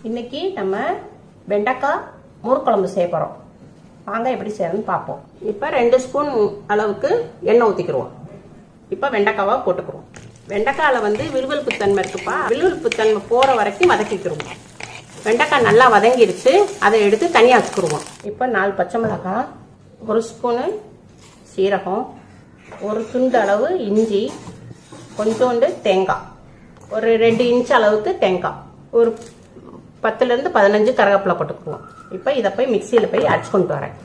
இன்னைக்கு நம்ம வெண்டைக்காய் மோர் குழம்பு செய்ய போறோம். வாங்க எப்படி செய்யறதுன்னு பார்ப்போம். இப்போ 2 ஸ்பூன் அளவுக்கு எண்ணெய் ஊற்றிக்கிடுவோம். இப்போ வெண்டைக்காவை போட்டுக்கிறோம். வெண்டைக்காயில் வந்து விழுவல்பு தன்மை இருக்குப்பா. விழுவல்பு தன்மை போகிற வரைக்கும் வதக்கிக்கிடுவோம். வெண்டைக்காய் நல்லா வதங்கிருச்சு, அதை எடுத்து தனியாக வச்சுக்கிடுவோம். இப்போ 4 பச்சை மிளகாய், 1 ஸ்பூனு சீரகம், 1 துண்டு அளவு இஞ்சி, கொஞ்சோண்டு தேங்காய், ஒரு 2 இன்ச் அளவுக்கு தேங்காய், ஒரு 10லேருந்து 15 கருவேப்பிலை போட்டுக்குவோம். இப்போ இதை போய் மிக்சியில் போய் அடிச்சு கொண்டு வரேன்.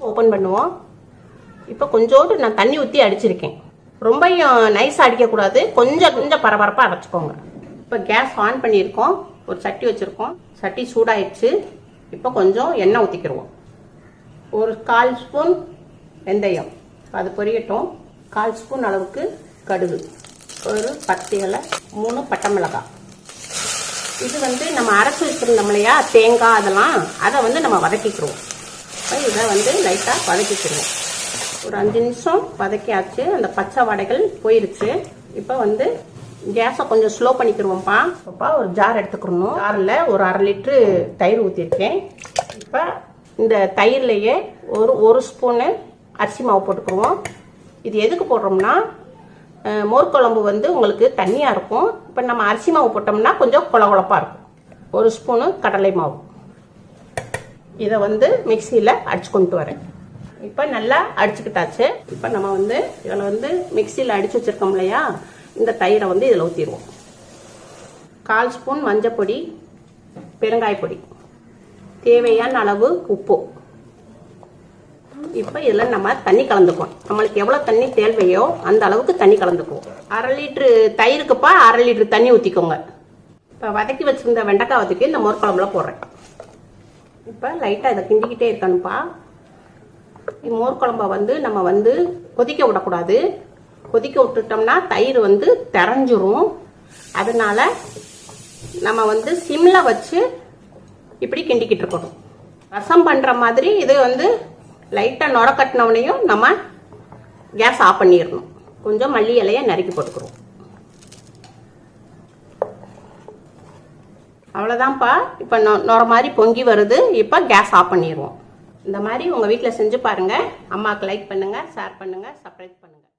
ஓப்பன் பண்ணுவோம். இப்போ கொஞ்சோண்டு நான் தண்ணி ஊற்றி அடிச்சிருக்கேன். ரொம்ப நைஸாக அடிக்கக்கூடாது, கொஞ்சம் பரபரப்பாக அரைச்சிக்கோங்க. இப்போ கேஸ் ஆன் பண்ணியிருக்கோம். ஒரு சட்டி வச்சுருக்கோம். சட்டி சூடாயிடுச்சு. இப்போ கொஞ்சம் எண்ணெய் ஊற்றிக்கிடுவோம். ஒரு 1/4 ஸ்பூன் வெந்தயம், அது பொரியட்டும். 1/4 ஸ்பூன் அளவுக்கு கடுகு, ஒரு 10 இலை, 3 பட்டை மிளகாய். இது வந்து நம்ம அரைச்சி வச்சுருந்தோம் இல்லையா தேங்காய், அதெல்லாம் அதை வந்து நம்ம வதக்கிக்கிறோம். இதை வந்து லைட்டாக வதக்கிக்கிறோம். ஒரு 5 நிமிஷம் வதக்கியாச்சு. அந்த பச்சை வடைகள் போயிருச்சு. இப்போ வந்து கேஸை கொஞ்சம் ஸ்லோ பண்ணிக்கிடுவோம்ப்பா. இப்போ ஒரு ஜார் எடுத்துக்கிறணும். ஜாரில் ஒரு 1/2 லிட்ரு தயிர் ஊற்றிருக்கேன். இப்போ இந்த தயிர்லேயே ஒரு ஸ்பூனு அரிசி மாவு போட்டுக்குருவோம். இது எதுக்கு போடுறோம்னா, மோர் குழம்பு வந்து உங்களுக்கு தண்ணியாக இருக்கும். இப்போ நம்ம அரிசி மாவு போட்டோம்னா கொஞ்சம் குழகுழப்பாக இருக்கும். 1 ஸ்பூனு கடலை மாவு. இதை வந்து மிக்சியில் அடிச்சு கொண்டு வரேன். இப்போ நல்லா அடிச்சுக்கிட்டாச்சு. இப்போ நம்ம வந்து இதில் வந்து மிக்சியில் அடிச்சு வச்சுருக்கோம் இல்லையா, இந்த தயிரை வந்து இதில் ஊற்றிடுவோம். 1/4 ஸ்பூன் மஞ்சப்பொடி, பெருங்காயப்பொடி, தேவையான அளவு உப்பு. இப்போ இதில் நம்ம தண்ணி கலந்துக்குவோம். நம்மளுக்கு எவ்வளோ தண்ணி தேவையோ அந்த அளவுக்கு தண்ணி கலந்துக்குவோம். 1/2 லிட்ரு தயிருக்குப்பா 1/2 லிட்ரு தண்ணி ஊற்றிக்கோங்க. இப்போ வதக்கி வச்சுருந்த வெண்டைக்காய் வதக்கி இந்த மோர் குழம்புல போடுறேன். இப்போ லைட்டாக இதை கிண்டிக்கிட்டே இருக்கணும்ப்பா. மோர் குழம்ப வந்து நம்ம வந்து கொதிக்க விடக்கூடாது. கொதிக்க விட்டுட்டோம்னா தயிர் வந்து திரஞ்சிரும். அதனால நம்ம வந்து சிம்மில் வச்சு இப்படி கிண்டிக்கிட்டு இருக்கணும். ரசம் பண்ணுற மாதிரி இது வந்து லைட்டாக நுர கட்டினவனையும் நம்ம கேஸ் ஆஃப் பண்ணிடணும். கொஞ்சம் மல்லி இலையை நறுக்கி போட்டுக்கிறோம். அவ்வளோதான்ப்பா. இப்போ நுர மாதிரி பொங்கி வருது. இப்போ கேஸ் ஆஃப் பண்ணிடுவோம். இந்த மாதிரி உங்கள் வீட்டில் செஞ்சு பாருங்கள். அம்மாவுக்கு லைக் பண்ணுங்கள், ஷேர் பண்ணுங்கள், சப்ஸ்கிரைப் பண்ணுங்கள்.